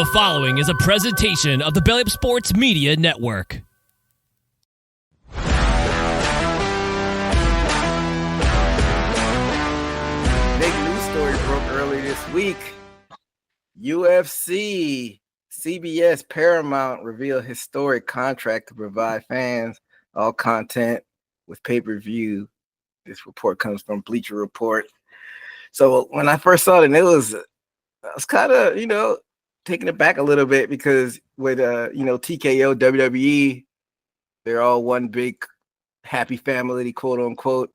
The following is a presentation of the Belly Up Sports Media Network. Big news story broke early this week. UFC, CBS, Paramount revealed historic contract to provide fans all content with pay-per-view. This report comes from Bleacher Report. So when I first saw it, I was kind of, taking it back a little bit because with, TKO, WWE, they're all one big happy family, quote unquote.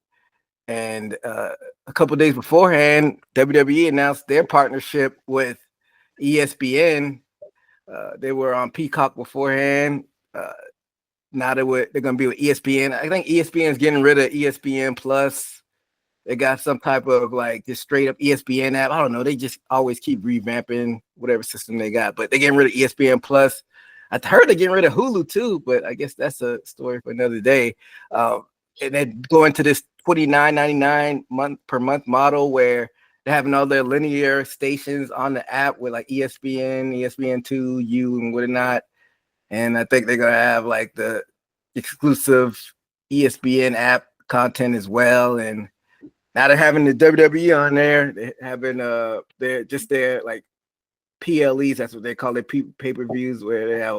And a couple of days beforehand, WWE announced their partnership with ESPN. They were on Peacock beforehand. Now they're going to be with ESPN. I think ESPN is getting rid of ESPN Plus. They got some type of just straight up ESPN app. I don't know. They just always keep revamping whatever system they got, but they're getting rid of ESPN Plus. I heard they're getting rid of Hulu too, but I guess that's a story for another day. And then going to this $29.99 per month model where they're having all their linear stations on the app with ESPN, ESPN2, U, and whatnot. And I think they're gonna have the exclusive ESPN app content as well. And now they're having the WWE on there. They're having their PLEs. That's what they call it, pay-per-views, where they have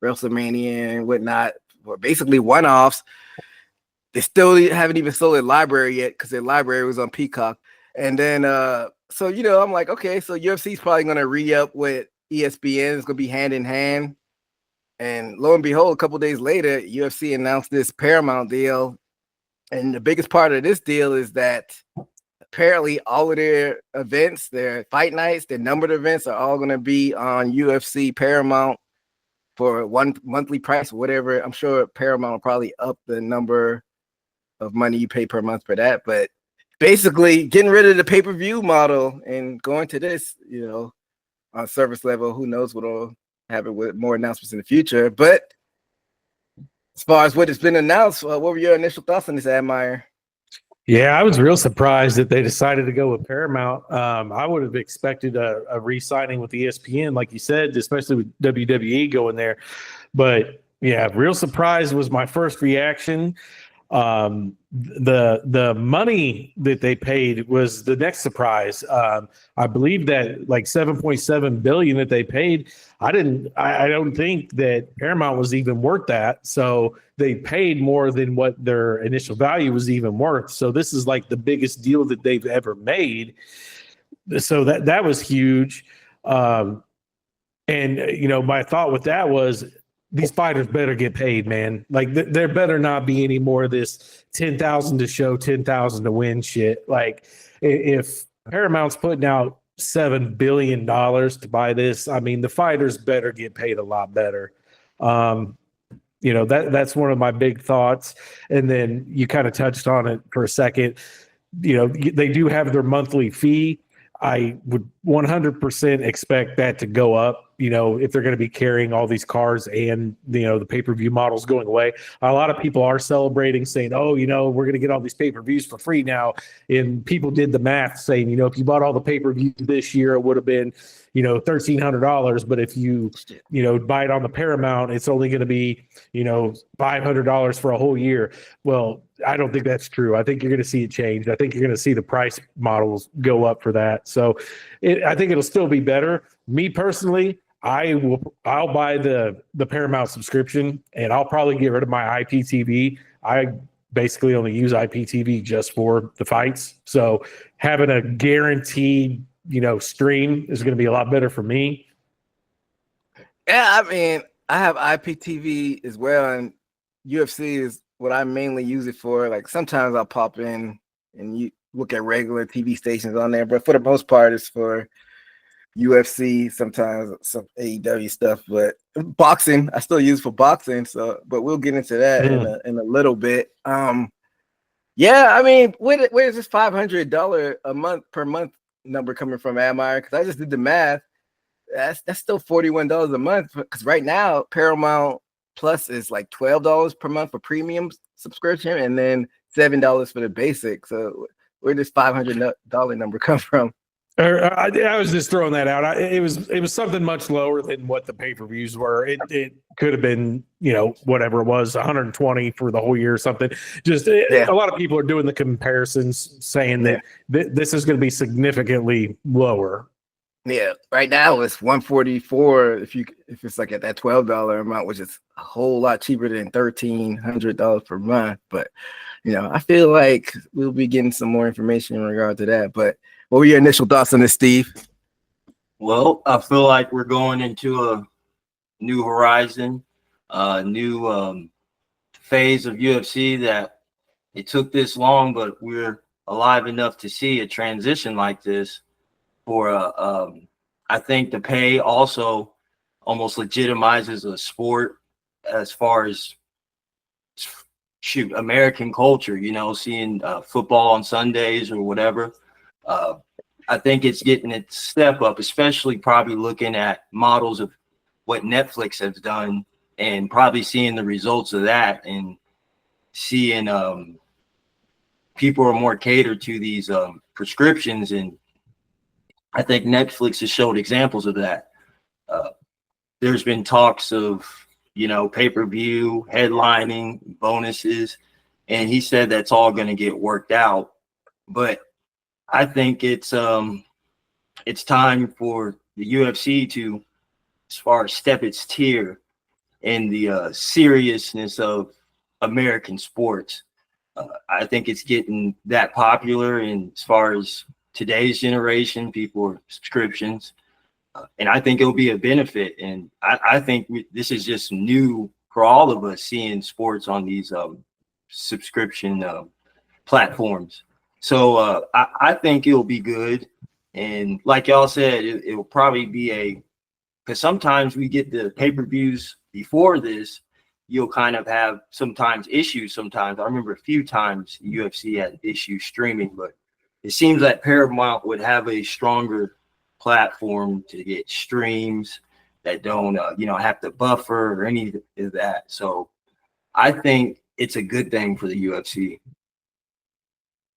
WrestleMania and whatnot, or basically one-offs. They still haven't even sold their library yet because their library was on Peacock. And then, I'm like, okay, so UFC is probably going to re-up with ESPN. It's going to be hand in hand. And lo and behold, a couple days later, UFC announced this Paramount deal. And the biggest part of this deal is that apparently all of their events, their fight nights, their numbered events are all going to be on UFC Paramount for one monthly price or whatever. I'm sure Paramount will probably up the number of money you pay per month for that. But basically getting rid of the pay-per-view model and going to this, on service level. Who knows what will happen with more announcements in the future. But as far as what has been announced, what were your initial thoughts on this, Admire? Yeah, I was real surprised that they decided to go with Paramount. I would have expected a re-signing with ESPN, like you said, especially with WWE going there. But yeah, real surprise was my first reaction. The money that they paid was the next surprise. I believe that $7.7 billion that they paid. I don't think that Paramount was even worth that. So they paid more than what their initial value was even worth. So this is the biggest deal that they've ever made. So that was huge. And my thought with that was, these fighters better get paid, man. There better not be any more of this 10,000 to show, 10,000 to win shit. If Paramount's putting out $7 billion to buy this, I mean, the fighters better get paid a lot better. That's one of my big thoughts. And then you kind of touched on it for a second. They do have their monthly fee. I would 100% expect that to go up, if they're going to be carrying all these cars and, the pay-per-view models going away. A lot of people are celebrating, saying, oh, we're going to get all these pay-per-views for free now. And people did the math saying, if you bought all the pay-per-views this year, it would have been, $1,300. But if you, buy it on the Paramount, it's only going to be, $500 for a whole year. Well, I don't think that's true. I think you're going to see it change. I think you're going to see the price models go up for that. So I think it'll still be better. Me personally, I'll buy the Paramount subscription, and I'll probably get rid of my IPTV. I basically only use IPTV just for the fights. So having a guaranteed, stream is going to be a lot better for me. Yeah, I mean, I have IPTV as well, and UFC is what I mainly use it for. Sometimes I'll pop in and you look at regular TV stations on there, but for the most part, it's for UFC, sometimes some AEW stuff, but boxing I still use for boxing. So, but we'll get into that in a little bit. Yeah, I mean, where is this $500 a month per month number coming from, Admire? Because I just did the math. That's still $41 a month. Because right now Paramount Plus is $12 per month for premium subscription, and then $7 for the basic. So where does $500 number come from? I was just throwing that out. It was something much lower than what the pay-per-views were. It could have been, whatever it was, 120 for the whole year or something. Just a lot of people are doing the comparisons, saying that this is going to be significantly lower. Yeah, right now it's 144 if it's like at that $12 amount, which is a whole lot cheaper than $1,300 per month. But I feel like we'll be getting some more information in regard to that. But what were your initial thoughts on this, Steve? Well, I feel like we're going into a new horizon, a new phase of UFC that it took this long, but we're alive enough to see a transition like this. I think the pay also almost legitimizes a sport as far as American culture, seeing football on Sundays or whatever. I think it's getting its step up, especially probably looking at models of what Netflix has done and probably seeing the results of that and seeing people are more catered to these prescriptions. And I think Netflix has showed examples of that. There's been talks of, pay-per-view, headlining, bonuses, and he said that's all going to get worked out. But I think it's time for the UFC to, as far as step its tier in the seriousness of American sports. I think it's getting that popular, and as far as today's generation, people are subscriptions, and I think it'll be a benefit. And I think this is just new for all of us, seeing sports on these subscription platforms. So I think it'll be good. And like y'all said, it will probably be because sometimes we get the pay-per-views before this, you'll kind of have sometimes issues. Sometimes I remember a few times UFC had issues streaming, but it seems that Paramount would have a stronger platform to get streams that don't, have to buffer or any of that. So I think it's a good thing for the UFC.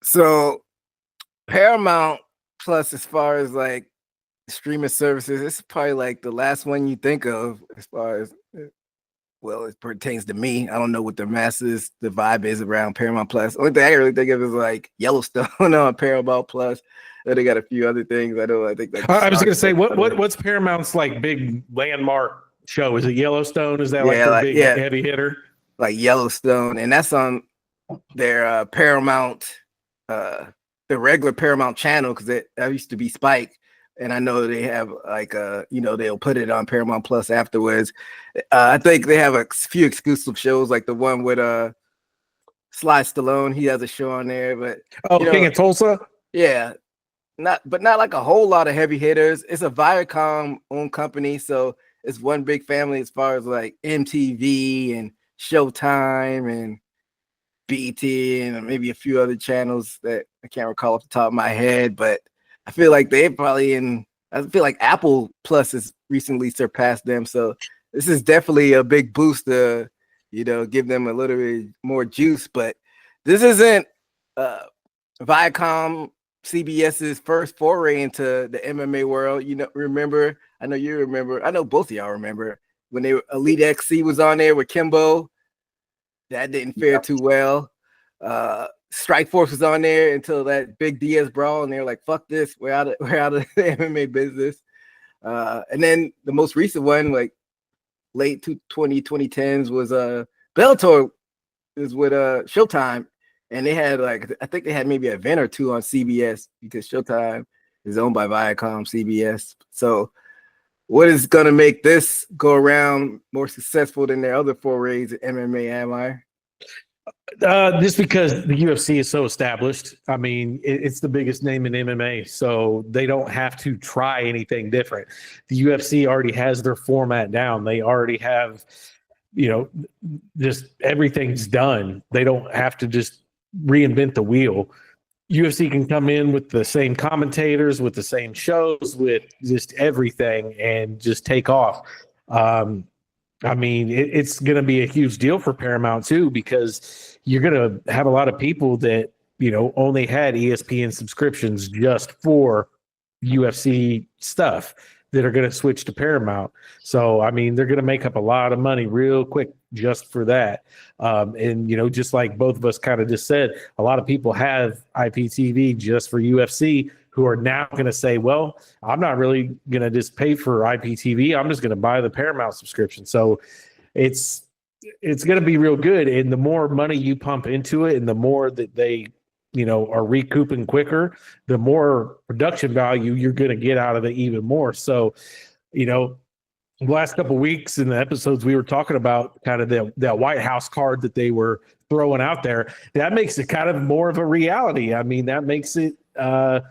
So Paramount Plus, as far as like streaming services, it's probably like the last one you think of as far as, well, it pertains to me. I don't know what the vibe is around Paramount Plus. Only thing I really think of is like Yellowstone on Paramount Plus. And they got a few other things. I think like I was going to say, what's Paramount's like big landmark show? Is it Yellowstone? Is that their big heavy hitter? Like Yellowstone, and that's on their Paramount, the regular Paramount channel, because that used to be Spike. And I know they have like they'll put it on Paramount Plus afterwards. I think they have a few exclusive shows, like the one with Sly Stallone. He has a show on there, but King of Tulsa. Yeah, not like a whole lot of heavy hitters. It's a Viacom owned company, so it's one big family as far as like MTV and Showtime and BET and maybe a few other channels that I can't recall off the top of my head, but I feel like I feel like Apple Plus has recently surpassed them. So this is definitely a big boost to, give them a little bit more juice. But this isn't Viacom CBS's first foray into the MMA world. Remember? I know you remember. I know both of y'all remember when Elite XC was on there with Kimbo. That didn't fare too well. Strikeforce was on there until that big Diaz brawl, and they were like, "Fuck this, we're out of the MMA business." And then the most recent one, like late 2010s, was Bellator is with Showtime, and they had I think they had maybe an event or two on CBS because Showtime is owned by Viacom CBS. So, what is going to make this go around more successful than their other forays in MMA? Am I? Just because the UFC is so established. I mean, it's the biggest name in MMA, so they don't have to try anything different. The UFC already has their format down. They already have, just everything's done. They don't have to just reinvent the wheel. UFC can come in with the same commentators, with the same shows, with just everything, and just take off. I mean, it's going to be a huge deal for Paramount too, because you're going to have a lot of people that, only had ESPN subscriptions just for UFC stuff that are going to switch to Paramount. So, I mean, they're going to make up a lot of money real quick just for that. And, you know, just like both of us kind of just said, a lot of people have IPTV just for UFC who are now going to say, well, I'm not really going to just pay for IPTV. I'm just going to buy the Paramount subscription. So it's going to be real good. And the more money you pump into it and the more that they, you know, are recouping quicker, the more production value you're going to get out of it even more. So, you know, the last couple of weeks in the episodes, we were talking about kind of that White House card that they were throwing out there. That makes it kind of more of a reality. I mean, that makes it kind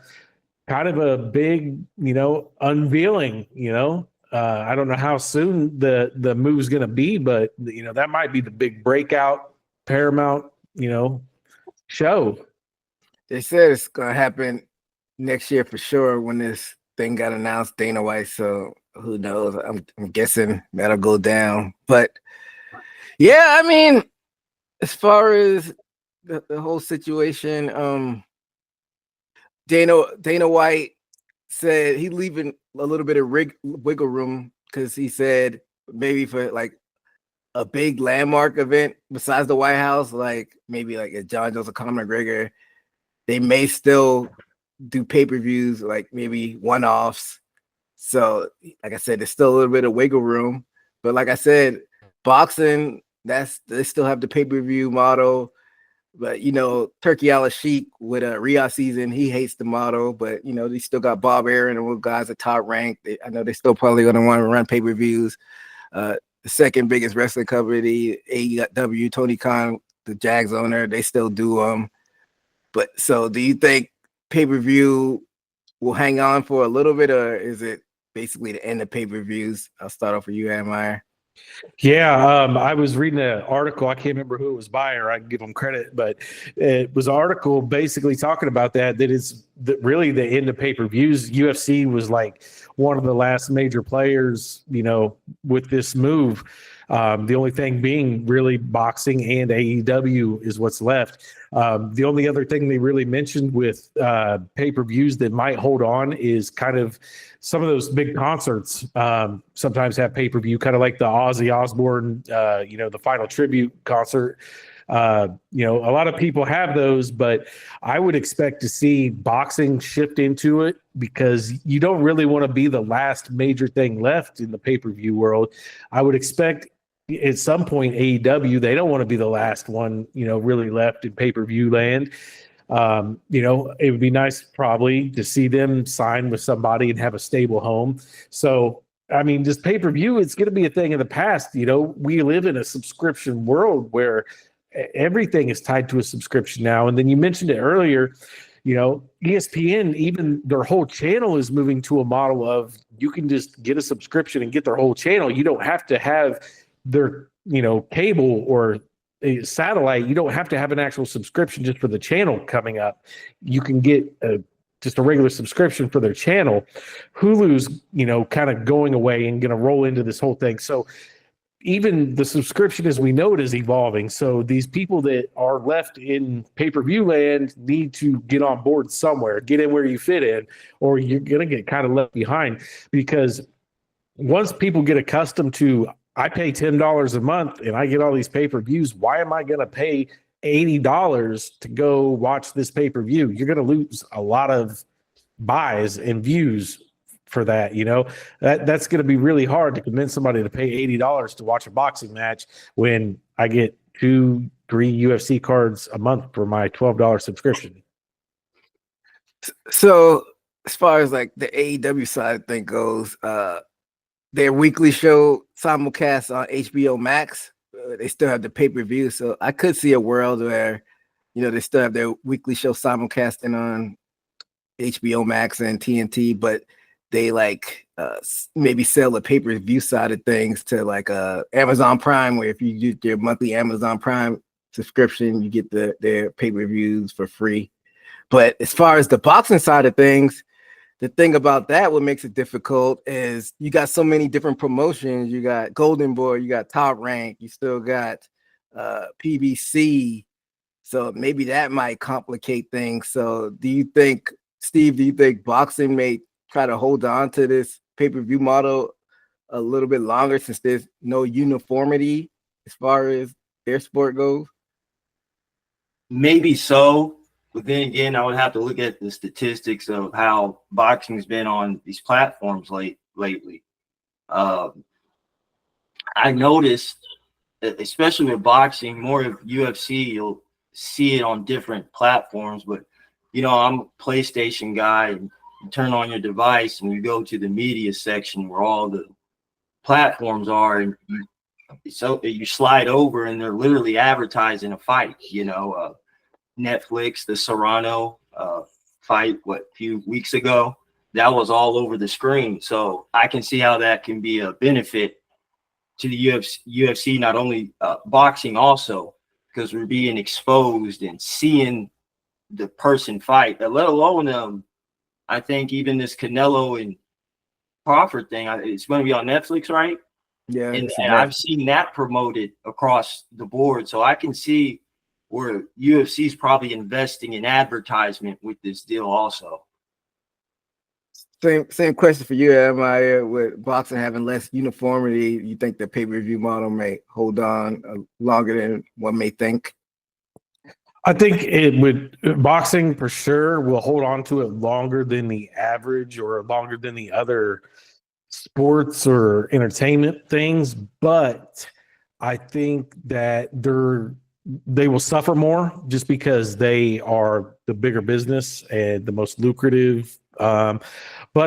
of a big, you know, unveiling, you know. I don't know how soon the move is going to be, but, you know, that might be the big breakout Paramount, you know, show. They said it's gonna happen next year for sure when this thing got announced, Dana White. So who knows? I'm guessing that'll go down. But yeah, I mean, as far as the whole situation, Dana White said he's leaving a little bit of wiggle room because he said maybe for like a big landmark event besides the White House, like maybe like a John Jones or Conor McGregor, they may still do pay-per-views, like maybe one-offs. So, like I said, there's still a little bit of wiggle room. But like I said, boxing, they still have the pay-per-view model. But, you know, Turkey Al-Sheikh with a Riyadh season, he hates the model. But, you know, they still got Bob Arum and those guys at top rank. I know they're still probably going to want to run pay-per-views. The second biggest wrestling company, AEW, Tony Khan, the Jags owner, they still do them. But so do you think pay-per-view will hang on for a little bit, or is it basically the end of pay-per-views? I'll start off with you, Admire. Yeah, I was reading an article. I can't remember who it was by, or I can give them credit, but it was an article basically talking about that is really the end of pay-per-views. UFC was like one of the last major players, you know, with this move. The only thing being really boxing and AEW is what's left. The only other thing they really mentioned with pay-per-views that might hold on is kind of some of those big concerts sometimes have pay-per-view, kind of like the Ozzy Osbourne, you know, the Final Tribute concert. You know, a lot of people have those, but I would expect to see boxing shift into it because you don't really want to be the last major thing left in the pay-per-view world. I would expect at some point AEW, they don't want to be the last one, you know, really left in pay-per-view land. You know, it would be nice probably to see them sign with somebody and have a stable home. So, I mean, just pay-per-view, it's going to be a thing of the past. You know, we live in a subscription world where everything is tied to a subscription now. And then you mentioned it earlier, you know, ESPN, even their whole channel is moving to a model of you can just get a subscription and get their whole channel. You don't have to have their, you know, cable or a satellite. You don't have to have an actual subscription just for the channel coming up. You can get just a regular subscription for their channel. Hulu's, you know, kind of going away and going to roll into this whole thing. So even the subscription as we know it is evolving. So these people that are left in pay-per-view land need to get on board somewhere, get in where you fit in, or you're going to get kind of left behind. Because once people get accustomed to, I pay $10 a month and I get all these pay-per-views, why am I going to pay $80 to go watch this pay-per-view? You're going to lose a lot of buys and views for that. You know, that's going to be really hard to convince somebody to pay $80 to watch a boxing match when I get 2-3 UFC cards a month for my $12 subscription. So as far as like the AEW side of thing goes, their weekly show simulcast on HBO Max. They still have the pay-per-view, so I could see a world where, you know, they still have their weekly show simulcasting on HBO Max and TNT, but they like maybe sell the pay-per-view side of things to like Amazon Prime, where if you use your monthly Amazon Prime subscription, you get their pay-per-views for free. But as far as the boxing side of things, the thing about that, what makes it difficult is you got so many different promotions. You got Golden Boy, you got Top Rank, you still got PBC. So maybe that might complicate things. So do you think, Steve, boxing may try to hold on to this pay-per-view model a little bit longer since there's no uniformity as far as their sport goes? Maybe so, but then again, I would have to look at the statistics of how boxing's been on these platforms lately. I noticed, especially with boxing, more of UFC, you'll see it on different platforms. But I'm a PlayStation guy, and you turn on your device and you go to the media section where all the platforms are, and so you slide over and they're literally advertising a fight. Netflix, the Serrano fight, a few weeks ago, that was all over the screen. So I can see how that can be a benefit to the UFC, not only boxing also, because we're being exposed and seeing the person fight, let alone I think even this Canelo and Crawford thing, it's going to be on Netflix, right? Yeah. And I've seen that promoted across the board. So I can see where UFC is probably investing in advertisement with this deal also. Same question for you, Maya. With boxing having less uniformity, you think the pay-per-view model may hold on longer than one may think? I think it would. Boxing for sure will hold on to it longer than the average or longer than the other sports or entertainment things, but I think that they will suffer more just because they are the bigger business and the most lucrative. But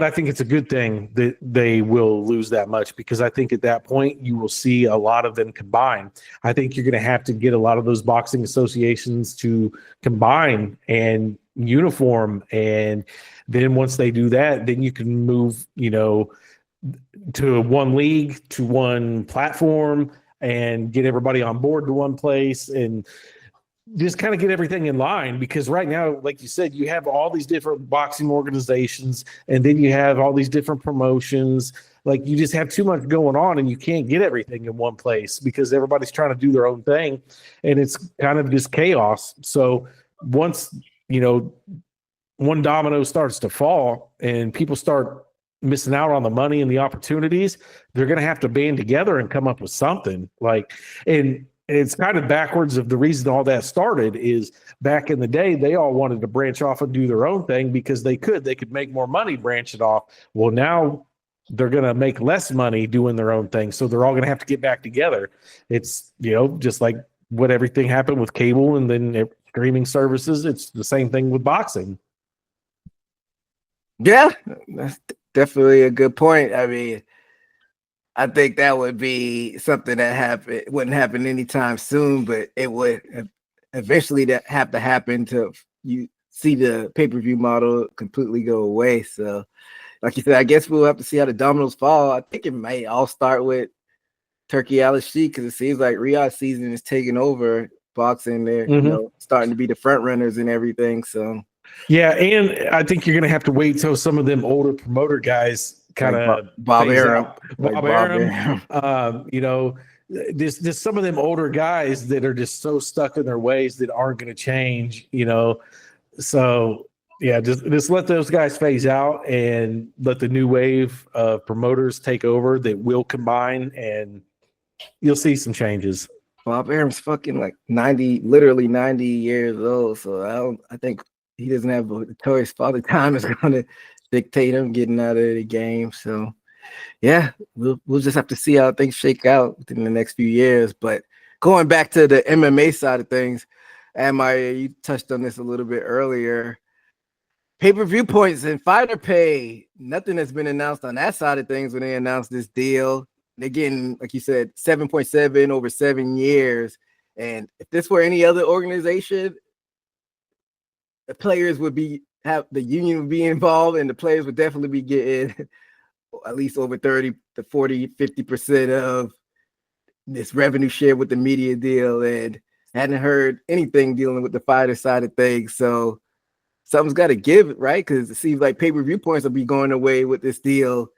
I think it's a good thing that they will lose that much, because I think at that point you will see a lot of them combine. I think you're going to have to get a lot of those boxing associations to combine and uniform. And then once they do that, then you can move, to one league, to one platform, and get everybody on board to one place and just kind of get everything in line. Because right now, like you said, you have all these different boxing organizations, and then you have all these different promotions. Like, you just have too much going on, and you can't get everything in one place because everybody's trying to do their own thing, and it's kind of just chaos. So once, one domino starts to fall and people start missing out on the money and the opportunities, they're going to have to band together and come up with something. And it's kind of backwards of the reason all that started is back in the day, they all wanted to branch off and do their own thing because they could make more money branching off. Well, now they're going to make less money doing their own thing. So they're all going to have to get back together. It's, just like what everything happened with cable and then streaming services. It's the same thing with boxing. Yeah, that's definitely a good point. I mean, I think that would be something that wouldn't happen anytime soon, but it would eventually have to happen to you see the pay-per-view model completely go away. So, like you said, I guess we'll have to see how the dominoes fall. I think it may all start with Turkey Al-Sheikh, because it seems like Riyadh season is taking over boxing. They're starting to be the front runners and everything. So. Yeah, and I think you're going to have to wait till some of them older promoter guys kind of Bob Arum. There's some of them older guys that are just so stuck in their ways that aren't going to change. So yeah, just let those guys phase out and let the new wave of promoters take over that will combine, and you'll see some changes. Bob Arum's fucking like 90, literally 90 years old. So I think he doesn't have a choice. Father Time is going to dictate him getting out of the game. So, yeah, we'll just have to see how things shake out within the next few years. But going back to the MMA side of things, Maya, you touched on this a little bit earlier. Pay-per-view points and fighter pay, nothing has been announced on that side of things when they announced this deal. They're getting, like you said, 7.7 over 7 years. And if this were any other organization, the players would the union would be involved, and the players would definitely be getting at least over 30 to 40, 50% of this revenue share with the media deal. And hadn't heard anything dealing with the fighter side of things. So something's got to give, right? Because it seems like pay-per-view points will be going away with this deal.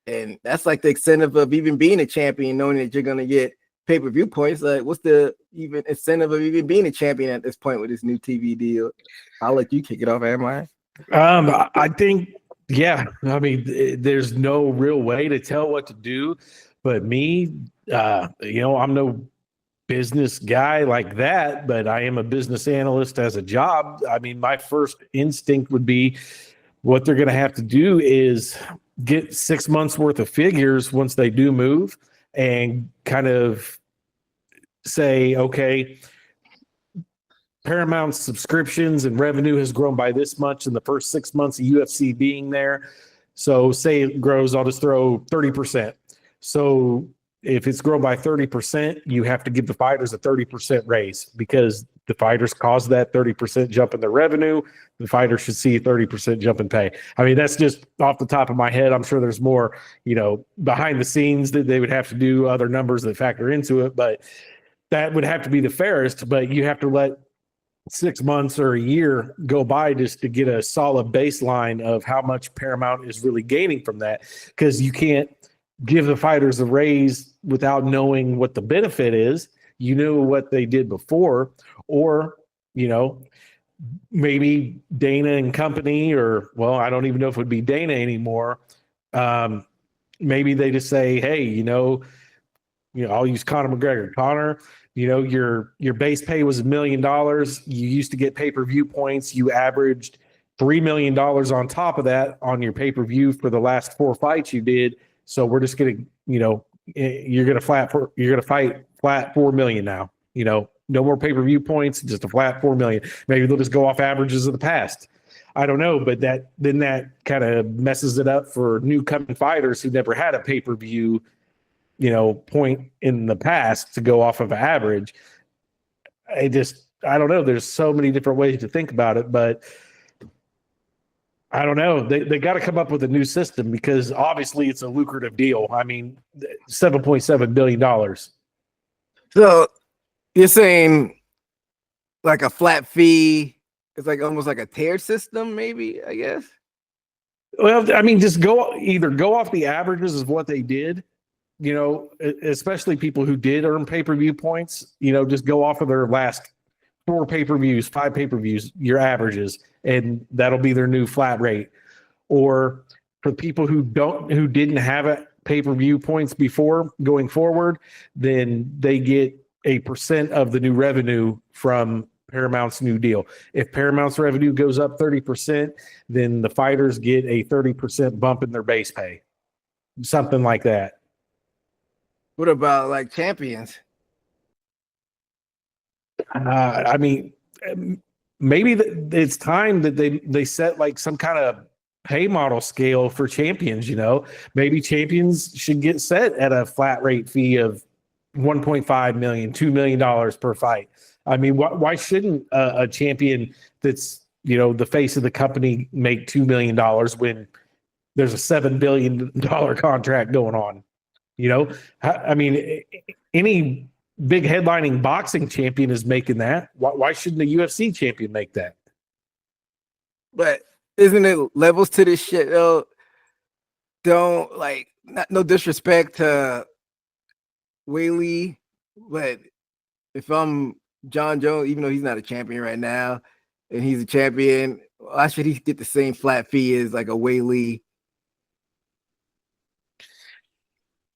And that's like the incentive of even being a champion, knowing that you're going to get pay-per-view points. Like, what's the even incentive of even being a champion at this point with this new TV deal? I'll let you kick it off, am I? I think Yeah, I mean, there's no real way to tell what to do. But me, I'm no business guy like that, but I am a business analyst as a job. I mean, my first instinct would be what they're going to have to do is get 6 months worth of figures once they do move and kind of say, okay, Paramount's subscriptions and revenue has grown by this much in the first 6 months of UFC being there. So say it grows, I'll just throw 30%. So if it's grown by 30%, you have to give the fighters a 30% raise because the fighters caused that 30% jump in their revenue. The fighters should see a 30% jump in pay. I mean, that's just off the top of my head. I'm sure there's more, behind the scenes that they would have to do, other numbers that factor into it, but that would have to be the fairest. But you have to let 6 months or a year go by just to get a solid baseline of how much Paramount is really gaining from that, because you can't give the fighters a raise without knowing what the benefit is. You knew what they did before, or maybe Dana and company, or I don't even know if it would be Dana anymore. Maybe they just say, hey, I'll use Conor McGregor. Conor, your base pay was $1 million. You used to get pay-per-view points. You averaged $3 million on top of that on your pay-per-view for the last 4 fights you did. So we're just going to, you're going to fight flat 4 million now. No more pay-per-view points, just a flat 4 million. Maybe they'll just go off averages of the past. I don't know, but that kind of messes it up for new coming fighters who never had a pay-per-view point in the past to go off of average. I don't know. There's so many different ways to think about it, but I don't know. They got to come up with a new system because obviously it's a lucrative deal. I mean, $7.7 billion. So you're saying like a flat fee? It's like almost like a tiered system, maybe, I guess. Well, I mean, just go off the averages of what they did. Especially people who did earn pay-per-view points, just go off of their last 4 pay-per-views, 5 pay-per-views, your averages, and that'll be their new flat rate. Or for people who didn't have a pay-per-view points before going forward, then they get a percent of the new revenue from Paramount's new deal. If Paramount's revenue goes up 30%, then the fighters get a 30% bump in their base pay. Something like that. What about like champions? I mean, maybe it's time that they set like some kind of pay model scale for champions. Maybe champions should get set at a flat rate fee of $1.5 million, $2 million per fight. I mean, why shouldn't a champion that's the face of the company make $2 million when there's a $7 billion contract going on? I mean, any big headlining boxing champion is making that. Why shouldn't a UFC champion make that? But isn't it levels to this shit though? Don't no disrespect to Whaley, but if I'm John Jones, even though he's not a champion right now, and he's a champion, why should he get the same flat fee as like a Whaley?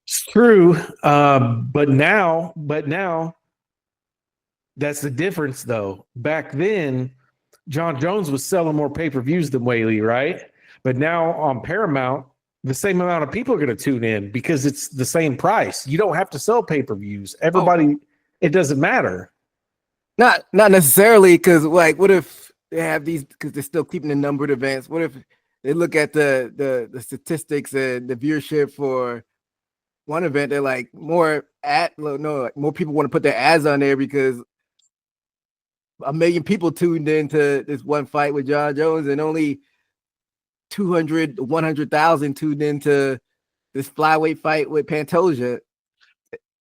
It's true, but now that's the difference, though. Back then, John Jones was selling more pay-per-views than Whaley, right? But now on Paramount, the same amount of people are going to tune in because it's the same price. You don't have to sell pay-per-views. Everybody, It doesn't matter. Not necessarily, because like, what if they have these? Because they're still keeping the numbered events. What if they look at the statistics and the viewership for one event? They're like more people want to put their ads on there because 1 million people tuned into this one fight with John Jones, and only 100,000 tuned into this flyweight fight with Pantoja.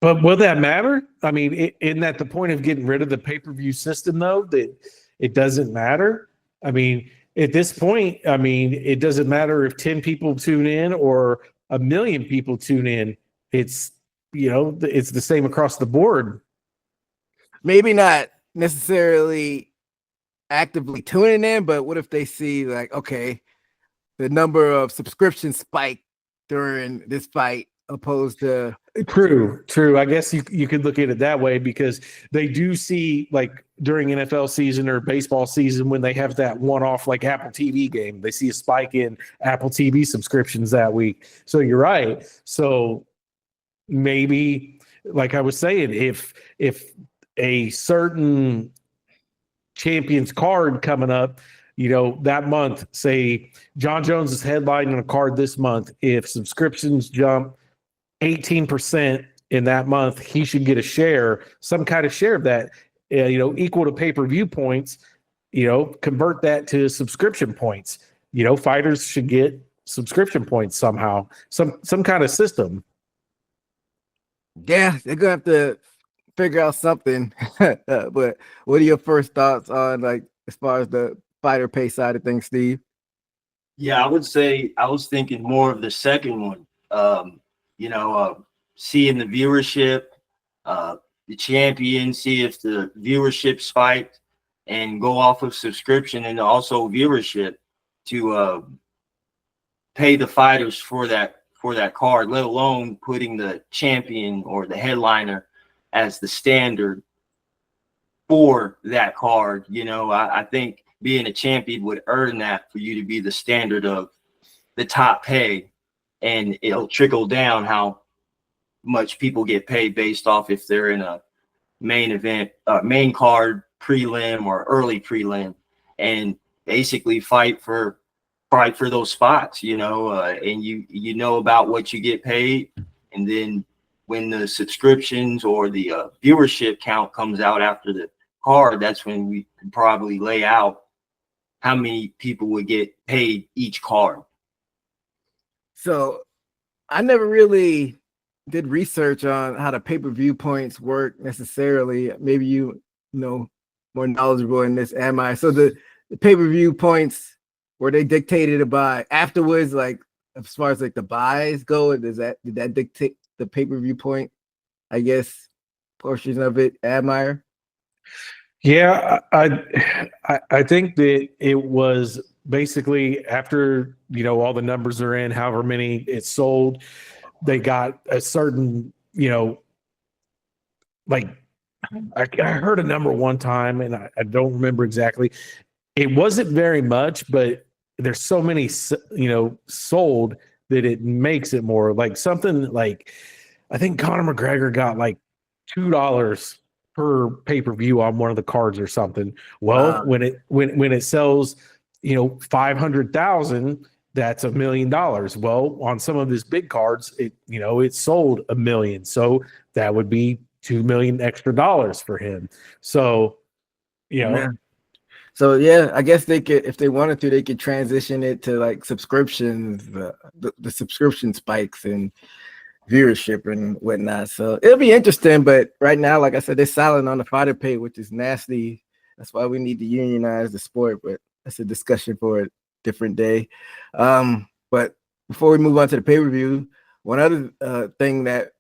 But will that matter? I mean, isn't that the point of getting rid of the pay-per-view system, though, that it doesn't matter? I mean, at this point, it doesn't matter if 10 people tune in or 1 million people tune in. It's, it's the same across the board. Maybe not necessarily actively tuning in, but what if they see like, okay, the number of subscriptions spike during this fight opposed to True. I guess you could look at it that way because they do see like during NFL season or baseball season when they have that one-off like Apple TV game, they see a spike in Apple TV subscriptions that week. So you're right. So maybe, like I was saying, if a certain champion's card coming up, that month, say John Jones is headlining a card this month, if subscriptions jump 18% in that month, he should get a share, some kind of share of that, equal to pay-per-view points, convert that to subscription points. Fighters should get subscription points somehow, some kind of system. Yeah, they're gonna have to figure out something. But what are your first thoughts on like as far as the fighter pay side of things, Steve? Yeah, I would say I was thinking more of the second one. Seeing the viewership, the champion, see if the viewership spiked, and go off of subscription and also viewership to pay the fighters for that card, let alone putting the champion or the headliner as the standard for that card. I think being a champion would earn that for you to be the standard of the top pay, and it'll trickle down how much people get paid based off if they're in a main event, main card, prelim or early prelim, and basically fight for those spots, and you know about what you get paid. And then when the subscriptions or the viewership count comes out after the card, that's when we can probably lay out how many people would get paid each card. So I never really did research on how the pay-per-view points work necessarily. Maybe you know more knowledgeable in this, am I? So the pay-per-view points, were they dictated by afterwards, like as far as like the buys go? Did that dictate the pay-per-view point, I guess, portions of it, Admire? Yeah, I think that it was basically after all the numbers are in, however many it's sold, they got a certain like I heard a number one time and I don't remember exactly. It wasn't very much, but there's so many sold that it makes it more like something like I think Conor McGregor got like $2 per pay-per-view on one of the cards or something. Well, when it sells, 500,000, that's $1 million. Well, on some of his big cards, it sold $1 million. So that would be $2 million extra dollars for him. So, Yeah. So yeah, I guess they could, if they wanted to, they could transition it to like subscriptions, the subscription spikes and viewership and whatnot. So it'll be interesting. But right now, like I said, they're silent on the fighter pay, which is nasty. That's why we need to unionize the sport. But that's a discussion for a different day. But before we move on to the pay-per-view, one other thing that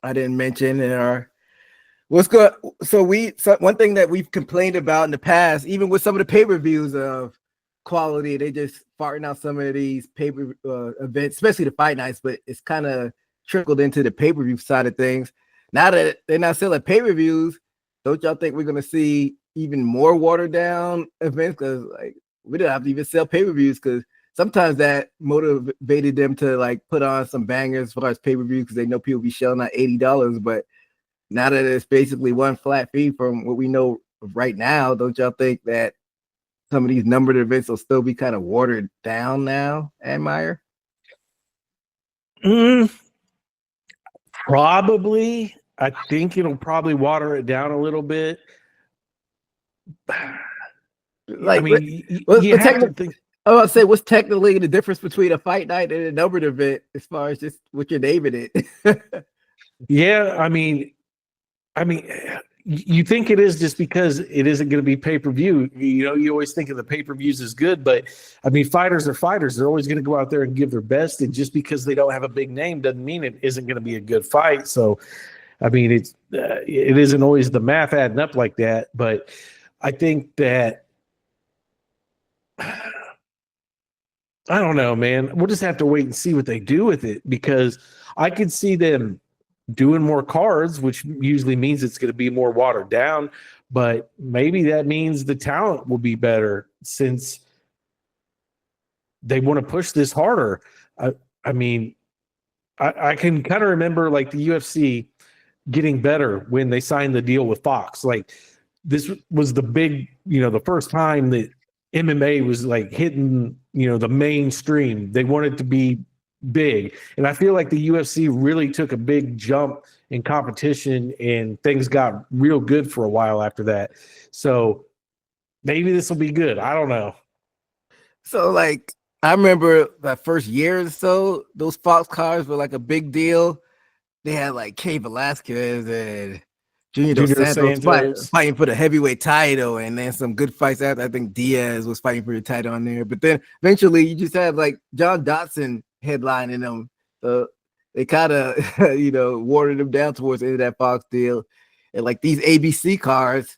I didn't mention in our one thing that we've complained about in the past, even with some of the pay-per-views of quality, they just farting out some of these pay-per events, especially the fight nights, but it's kind of trickled into the pay-per-view side of things. Now that they're not selling pay-per-views, don't y'all think we're going to see even more watered down events? Because like we don't have to even sell pay-per-views, because sometimes that motivated them to like put on some bangers as far as pay-per-views, because they know people be shelling out $80. But now that it's basically one flat fee from what we know right now, don't y'all think that some of these numbered events will still be kind of watered down now, Admire? Probably. I think it'll probably water it down a little bit. Like, I mean, I was say, what's technically the difference between a fight night and a numbered event as far as just what you're naming it? Yeah, I mean, you think it is just because it isn't going to be pay-per-view. You always think of the pay-per-views as good, but I mean, fighters are fighters. They're always going to go out there and give their best. And just because they don't have a big name doesn't mean it isn't going to be a good fight. So, I mean, it isn't always the math adding up like that. But I think that I don't know, man. We'll just have to wait and see what they do with it, because I could see them doing more cards, which usually means it's going to be more watered down. But maybe that means the talent will be better, since they want to push this harder. I mean, I can kind of remember like the UFC getting better when they signed the deal with Fox. Like, this was the big, the first time that MMA was like hitting, the mainstream. They wanted to be big. And I feel like the UFC really took a big jump in competition, and things got real good for a while after that. So maybe this will be good. I don't know. So like I remember that first year or so, those Fox cars were like a big deal. They had like Cain Velasquez and Junior Dos Santos fighting for the heavyweight title, and then some good fights after. I think Diaz was fighting for the title on there. But then eventually you just have like John Dotson headlining them. They kind of watered them down towards the end of that Fox deal. And like these ABC cars,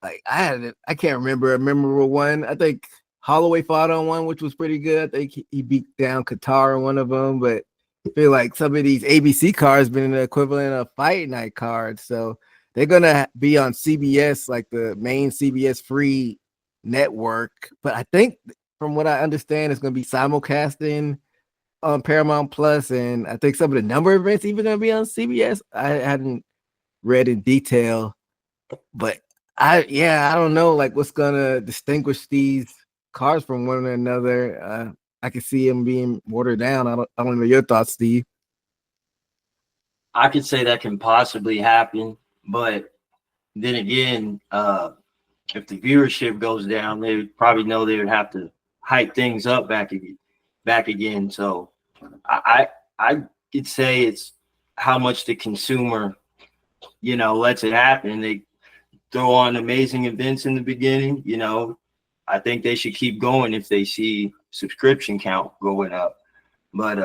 like I can't remember a memorable one. I think Holloway fought on one, which was pretty good. I think he beat down Qatar on one of them, but I feel like some of these ABC cards been the equivalent of fight night cards. So they're going to be on CBS, like the main CBS free network. But I think from what I understand, it's going to be simulcasting on Paramount Plus. And I think some of the number of events even going to be on CBS. I hadn't read in detail, but I don't know like what's going to distinguish these cars from one another. I can see them being watered down. I don't know your thoughts, Steve. I could say that can possibly happen, but then again, if the viewership goes down, they would probably know they would have to hype things up back again. So I could say it's how much the consumer, lets it happen. They throw on amazing events in the beginning, I think they should keep going if they see subscription count going up. But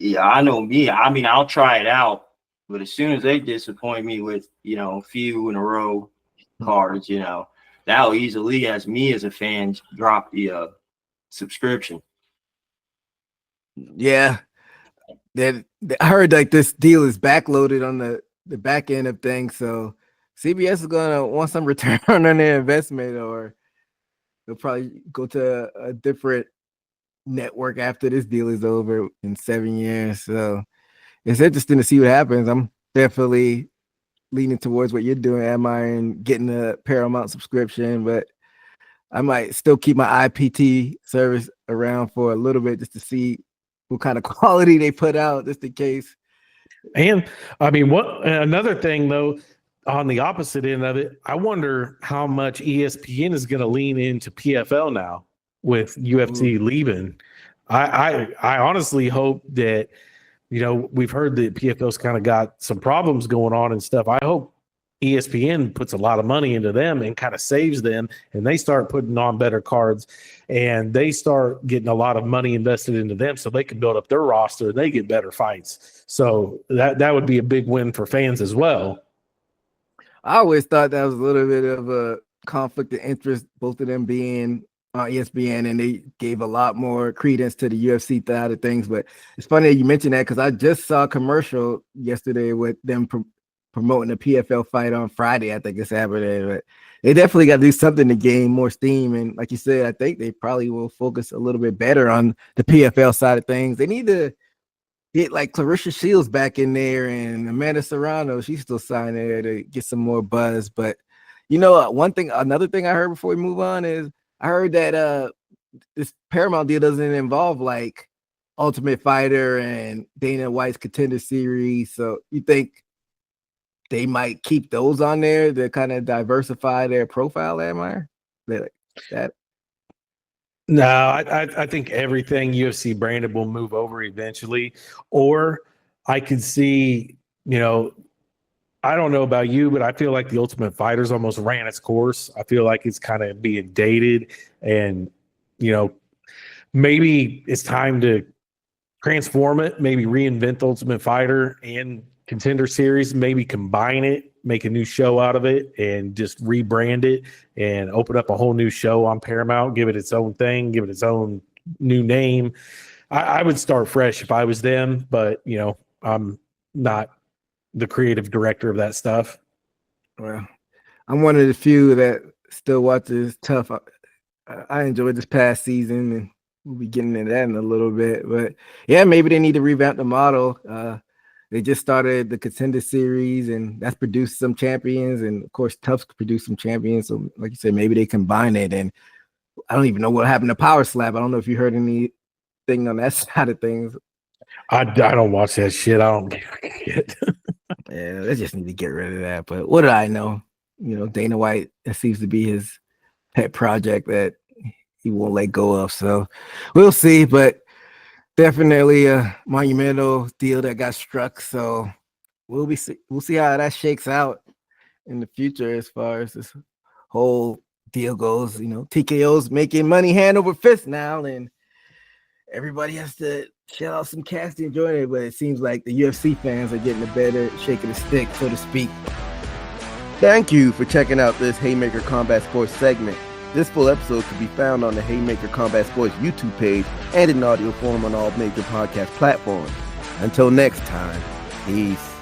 I know me. I mean, I'll try it out, but as soon as they disappoint me with few in a row cards, that'll easily, as me as a fan, drop the subscription. Yeah, I heard like this deal is backloaded on the back end of things, so CBS is gonna want some return on their investment, or they'll probably go to a different network after this deal is over in 7 years. So it's interesting to see what happens. I'm definitely leaning towards what you're doing, Amar, and getting a Paramount subscription, but I might still keep my IPT service around for a little bit just to see what kind of quality they put out, just in case. And I mean, another thing though, on the opposite end of it, I wonder how much ESPN is going to lean into PFL now with UFC leaving. I honestly hope that, we've heard that PFL's kind of got some problems going on and stuff. I hope ESPN puts a lot of money into them and kind of saves them, and they start putting on better cards, and they start getting a lot of money invested into them so they can build up their roster and they get better fights. So that would be a big win for fans as well. I always thought that was a little bit of a conflict of interest, both of them being on ESPN, and they gave a lot more credence to the UFC side of things. But it's funny that you mentioned that, because I just saw a commercial yesterday with them promoting a PFL fight on Friday. I think it's Saturday, but they definitely got to do something to gain more steam. And like you said, I think they probably will focus a little bit better on the PFL side of things. They need to get like Clarissa Shields back in there, and Amanda Serrano, she's still signed there to get some more buzz. But another thing I heard before we move on is I heard that this Paramount deal doesn't involve like Ultimate Fighter and Dana White's Contender Series. So you think they might keep those on there to kind of diversify their profile, Amar? That? No, I think everything UFC branded will move over eventually. Or I could see, I don't know about you, but I feel like the Ultimate Fighter's almost ran its course. I feel like it's kind of being dated, and, maybe it's time to transform it, maybe reinvent the Ultimate Fighter and Contender Series, maybe combine it make a new show out of it and just rebrand it and open up a whole new show on Paramount, give it its own thing, give it its own new name. I would start fresh if I was them, but I'm not the creative director of that stuff. Well, I'm one of the few that still watches Tough. I enjoyed this past season, and we'll be getting into that in a little bit. But yeah, maybe they need to revamp the model. They just started the Contender Series, and that's produced some champions, and of course, Tough's produced some champions. So, like you said, maybe they combine it. And I don't even know what happened to Power Slap. I don't know if you heard anything on that side of things. I don't watch that shit. I don't give a shit. Yeah, they just need to get rid of that. But what do I know? Dana White, that seems to be his pet project that he won't let go of. So we'll see. But definitely a monumental deal that got struck. So we'll see how that shakes out in the future as far as this whole deal goes. TKO's making money hand over fist now, and everybody has to shell out some cash to enjoy it. But it seems like the UFC fans are getting a better shake of the stick, so to speak. Thank you for checking out this Haymaker Combat Sports segment. This full episode can be found on the Haymaker Combat Sports YouTube page and in audio form on all major podcast platforms. Until next time, peace.